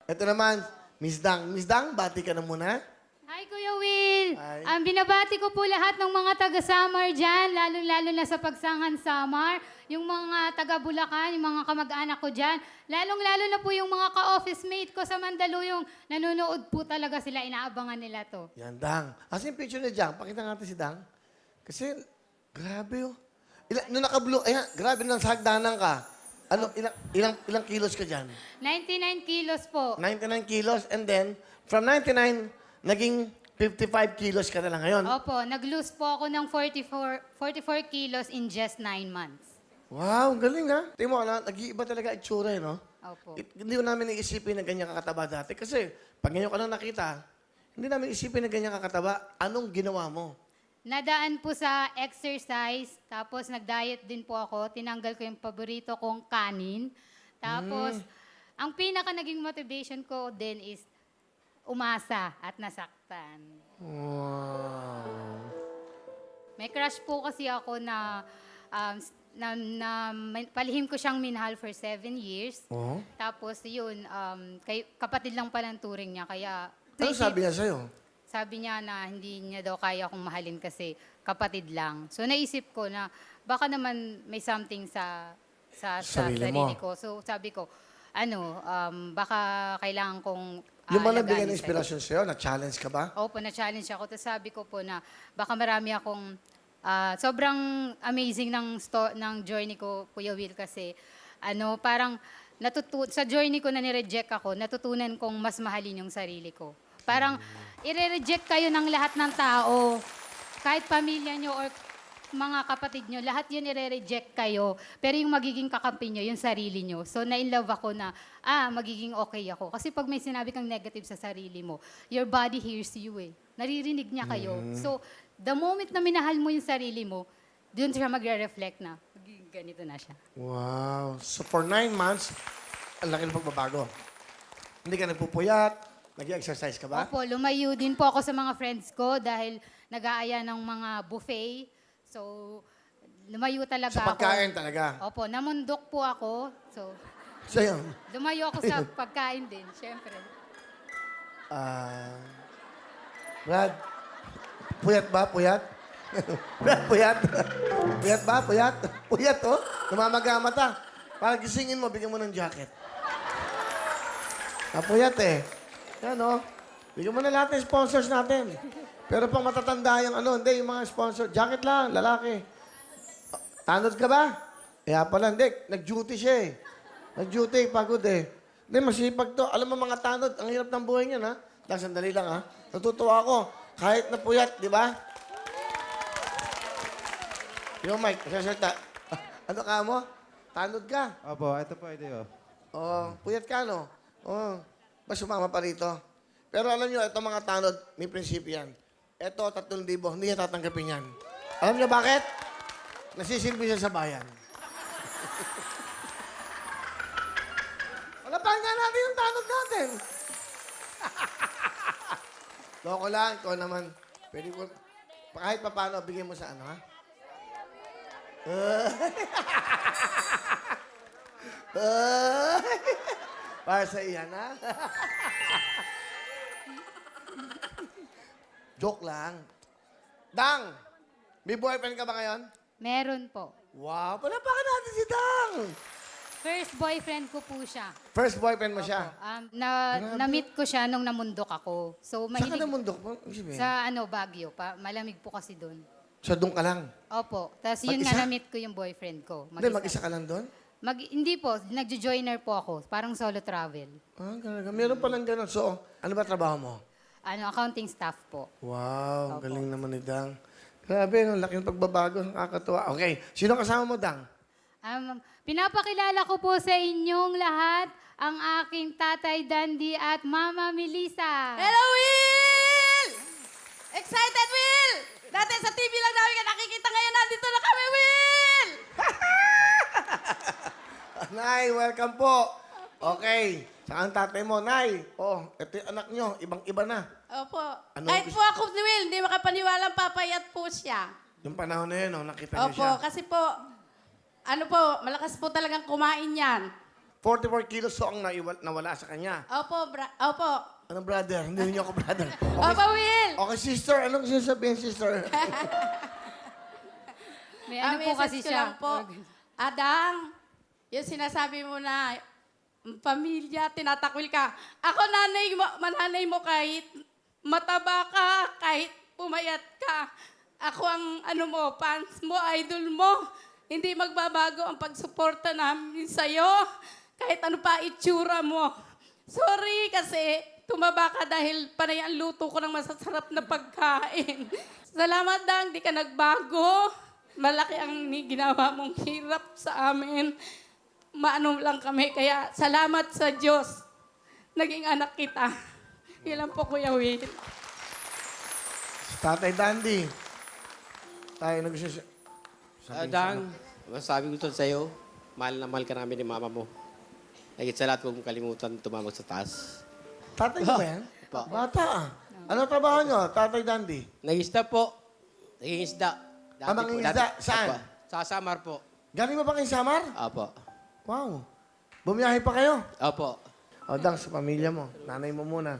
Ito naman, Miss Dang. Miss Dang, bati ka na muna. Hi, Kuya Will. Hi. Binabati ko po lahat ng mga taga-Samar dyan, lalo-lalo na sa Pagsangan Samar. Yung mga taga-Bulacan, yung mga kamag-anak ko dyan. Lalong-lalo na po yung mga ka-office mate ko sa Mandaluyong. Nanonood po talaga sila, inaabangan nila to. Yan, Dang. Asa yung picture ni Dang? Pakita natin si Dang. Kasi, grabe oh. Nung naka-blue, ayan, grabe nang sa hagdanan ka. Ano, ilang kilos ka dyan? 99 kilos po. 99 kilos, and then, from 99, naging 55 kilos ka na lang ngayon. Opo, nag-lose po ako ng 44 kilos in just 9 months. Wow, galing ha. Tingnan mo, nag-iiba talaga itsura eh, no? Opo. Hindi ko namin iisipin na ganyan kakataba dati. Kasi, pag ngayon ka lang nakita, hindi namin isipin na ganyan kakataba. Anong ginawa mo? Nadaan po sa exercise, tapos nag-diet din po ako. Tinanggal ko yung paborito kong kanin. Tapos, ang pinaka naging motivation ko din is umasa at nasaktan. Wow. May crush po kasi ako na, palihim ko siyang minahal for 7 years. Oh? Tapos yun, kapatid lang pala ang turing niya. Kaya, Ano sabi niya sa'yo? sabi niya na hindi niya daw kaya akong mahalin kasi kapatid lang. So naisip ko na baka naman may something sa Sarili mo. sarili ko. So sabi ko, baka kailangan kong Yung mga alagaan nagbigay ng yung inspirasyon sa'yo, na-challenge ka ba? Opo, na-challenge ako. Tapos sabi ko po na baka marami akong sobrang amazing ng journey ko, Kuya Will, kasi parang sa journey ko na nireject ako, natutunan kong mas mahalin yung sarili ko. Parang ire-reject kayo ng lahat ng tao. Kahit pamilya nyo or mga kapatid nyo, lahat yun ire-reject kayo. Pero yung magiging kakampi nyo, yung sarili nyo. So, na-inlove ako na, magiging okay ako. Kasi pag may sinabi kang negative sa sarili mo, your body hears you eh. Naririnig niya kayo. So, the moment na minahal mo yung sarili mo, doon siya magre-reflect na, magiging ganito na siya. Wow. So for 9 months, ang laki ng pagbabago. Hindi ka nagpupuyat, nag-exercise ka ba? Opo, lumayo din po ako sa mga friends ko dahil nag-aaya ng mga buffet. So, lumayo talaga Sa ako. pagkain talaga. Opo, namundok po ako. So, Sa'yo? lumayo ako sa pagkain din, syempre. Brad, puyat ba? Puyat? Brad, puyat? Puyat ba? Puyat? Puyat, oh. Namamaga ang mata. Para gisingin mo, bigyan mo ng jacket. Puyat eh. Yan, oh. Bigyan mo na lahat ng sponsors natin. Pero pang matatanda yung hindi, yung mga sponsor. Jacket lang, lalaki. Tanod ka ba? Kaya pala, hindi. Nag-duty siya eh. Nag-duty, pagod eh. Hindi, masipag to. Alam mo mga tanod, ang hirap ng buhay niyan, ha? Lang, sandali lang, ha? Natutuwa ako. Kahit na puyat, di ba? Yo, Mike, sasalita. Ano ka mo? Tanod ka. Opo, ito po, Puyat ka, no? Mas sumama pa rito. Pero alam nyo, ito mga tanod, may prinsipyo yan. Ito, 3,000, hindi niya tatanggapin yan. Alam nyo bakit? Nasisilbi siya sa bayan. Walapan nga natin yung tanod natin. Loko lang, ikaw naman. Pwede ko, kahit pa paano, bigyan mo sa ano, ha? Para sa iyan, ha? Joke lang. Dang! May boyfriend ka ba ngayon? Meron po. Wow, palapakan natin si Dang! First boyfriend ko po siya. First boyfriend mo siya? Na-meet ko siya nung namundok ako. So, Saan ka mahilig na mundok mo? sa Baguio. Malamig po kasi doon. Sa doon ka lang? Opo. Tapos yun Mag-isa? nga na-meet ko yung boyfriend ko. Hindi, mag-isa ka lang doon? Hindi po. Nagjo-joiner po ako. Parang solo travel. Talaga. Meron pa lang ganun. So, ano ba trabaho mo? Accounting staff po. Wow, Opo. galing naman ni Dang. Grabe, ang laki ng pagbabago. Nakakatuwa. Okay, sino kasama mo, Dang? Pinapakilala ko po sa inyong lahat ang aking tatay Dandy at Mama Melissa. Hello, Will! Excited, Will! Dati sa TV lang namin ka nakikita, ngayon nandito na kami, Will! Nay, welcome po. Okay, saan ang tatay mo? Nay, ito yung anak nyo. Ibang-iba na. Opo. Ano Kahit gusto- po ako ni Will, hindi makapaniwalang papayat po siya. Yung panahon na yun, nakita niyo Opo, siya. kasi po, malakas po talagang kumain yan. 44 kilos so ang nawala sa kanya. Opo. Anong brother? Hindi niyo ako brother. Opo, Will. Okay, sister. Anong sasabihin, sister? May ano po message kasi ko siya. lang po. Adang, yung sinasabi mo na pamilya, tinatakwil ka. Ako mananay mo kahit mataba ka, kahit pumayat ka. Ako ang fans mo, idol mo. Hindi magbabago ang pagsuporta namin sa'yo. Kahit ano pa itsura mo. Sorry kasi tumaba ka dahil panay ang luto ko ng masasarap na pagkain. Salamat Dang, di ka nagbago. Malaki ang ginawa mong hirap sa amin. Maano lang kami, kaya salamat sa Diyos. Naging anak kita. Yan lang po, Kuya Will. Tatay Dandy. Tayo nagsasabi. Dang, masabi ko sa'yo, mahal na mahal ka namin ni mama mo. Higit sa lahat, huwag mong kalimutan tumawag sa taas. Tatay mo ba yan? Pa. Bata ah. Ano trabaho nyo, Tatay Dandy? Nag-isda po. Naging isda. Mangingisda? Saan? Apo. Sa Samar po. Galing mo ba kay Samar? Apo. Wow. Bumiyahe pa kayo? Apo. O, Dang, sa pamilya mo. Nanay mo muna.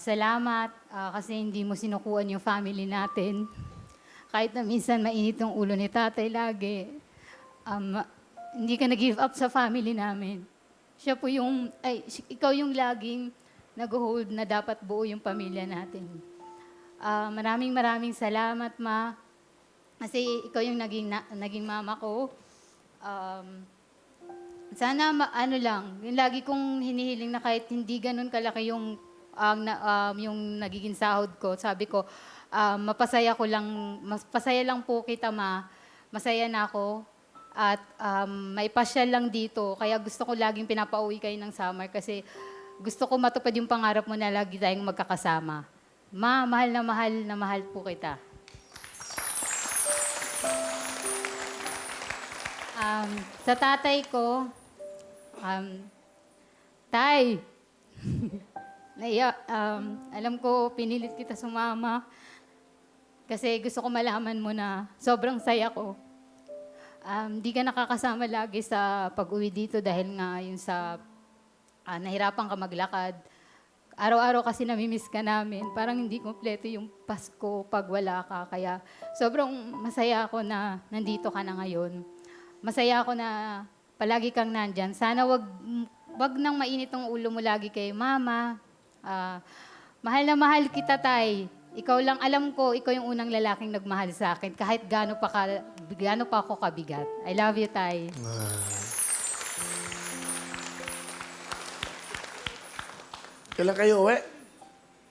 Salamat kasi hindi mo sinukuan yung family natin. Kahit na minsan mainit yung ulo ni tatay lagi. Hindi ka nag-give up sa family namin. Ikaw yung laging nag-hold na dapat buo yung pamilya natin. Maraming salamat, Ma. Kasi ikaw yung naging mama ko. Sana yung lagi kong hinihiling na kahit hindi ganun kalaki yung nagiging sahod ko. Sabi ko, mapasaya lang po kita, Ma. Masaya na ako. At may pasyal lang dito. Kaya gusto ko laging pinapauwi kayo ng summer kasi gusto ko matupad yung pangarap mo na lagi tayong magkakasama. Ma, mahal na mahal po kita. Sa tatay ko, Tay, alam ko pinilit kita sumama kasi gusto ko malaman mo na sobrang saya ko. Di ka nakakasama lagi sa pag-uwi dito dahil nga yung sa nahirapan ka maglakad. Araw-araw kasi namimiss ka namin. Parang hindi kompleto yung Pasko pag wala ka. Kaya sobrang masaya ako na nandito ka na ngayon. Masaya ako na palagi kang nandyan. Sana wag nang mainit ang ulo mo lagi kay Mama. Mahal na mahal kita, Tay. Ikaw lang, alam ko, ikaw yung unang lalaking nagmahal sa akin kahit gaano pa ako kabigat. I love you, Tay. Kailan kayo uwi?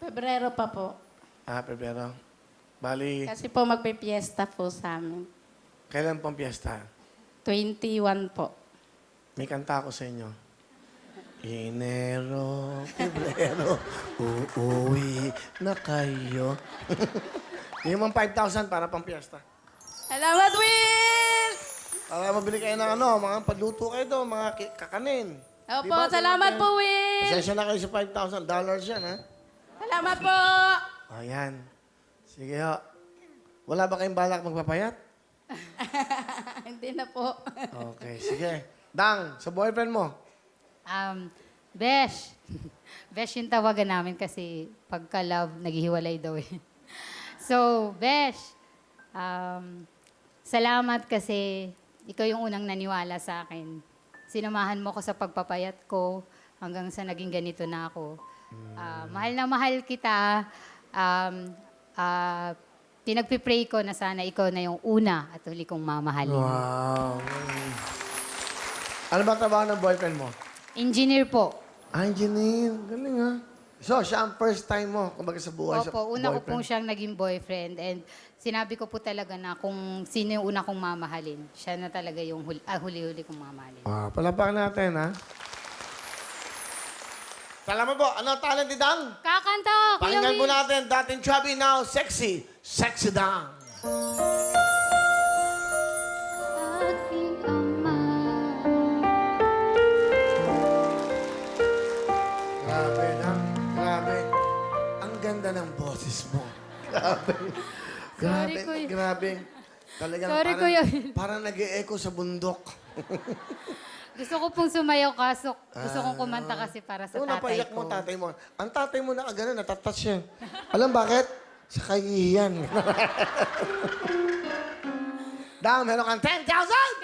Pebrero pa po. Pebrero. Bali, Kasi po magpe-fiesta po sa amin. kailan pang piyesta? 21 po. May kanta ako sa inyo. Enero, Pebrero, uuwi na kayo. Yung mga 5,000 para pang piyesta. Salamat, Will! Para mabili kayo ng mga padluto kayo doon, mga kakanin. Opo, Diba? salamat po, Will! Pasensya na kayo sa $5,000 yan, ha? Salamat po! Ayan. Sige ho. Wala ba kayong balak magpapayat? Hindi na po. Okay, sige. Dang, sa boyfriend mo. Besh. Besh yung tawagan namin kasi pagka-love, naghihiwalay daw eh. So, Besh, salamat kasi ikaw yung unang naniwala sa akin. Sinamahan mo ko sa pagpapayat ko hanggang sa naging ganito na ako. Mahal na mahal kita. Pinagpipray ko na sana ikaw na yung una at huli kong mamahalin. Wow. Ano ba ang trabaho ng boyfriend mo? Engineer po. Engineer. Galing, ha? So, siya ang first time mo, kumbaga sa buhay sa Opo, una ko boyfriend. pong siyang naging boyfriend and sinabi ko po talaga na kung sino yung una kong mamahalin, siya na talaga yung huli-huli kong mamahalin. Palapakan natin, ha? Salamat po. Ano ang talent ni Dang? Kakanta! Kuya Pakinggan po Will! natin. Dating chubby, now sexy. Sexy Dang. Aking ama. Grabe, Dang. Grabe. Ang ganda ng boses mo. Grabe. Grabe. Kuya. Grabe. Talagang Sorry, parang, Kuya. parang nag-e-echo sa bundok. Gusto ko pong sumayaw kaso gusto kong kumanta kasi para sa Kung tatay napaiyak ko. mo, tatay mo. Ang tatay mo na gano'n, natatouch siya. Alam bakit? Sa kahihiyan. Dang, meron kang 10,000!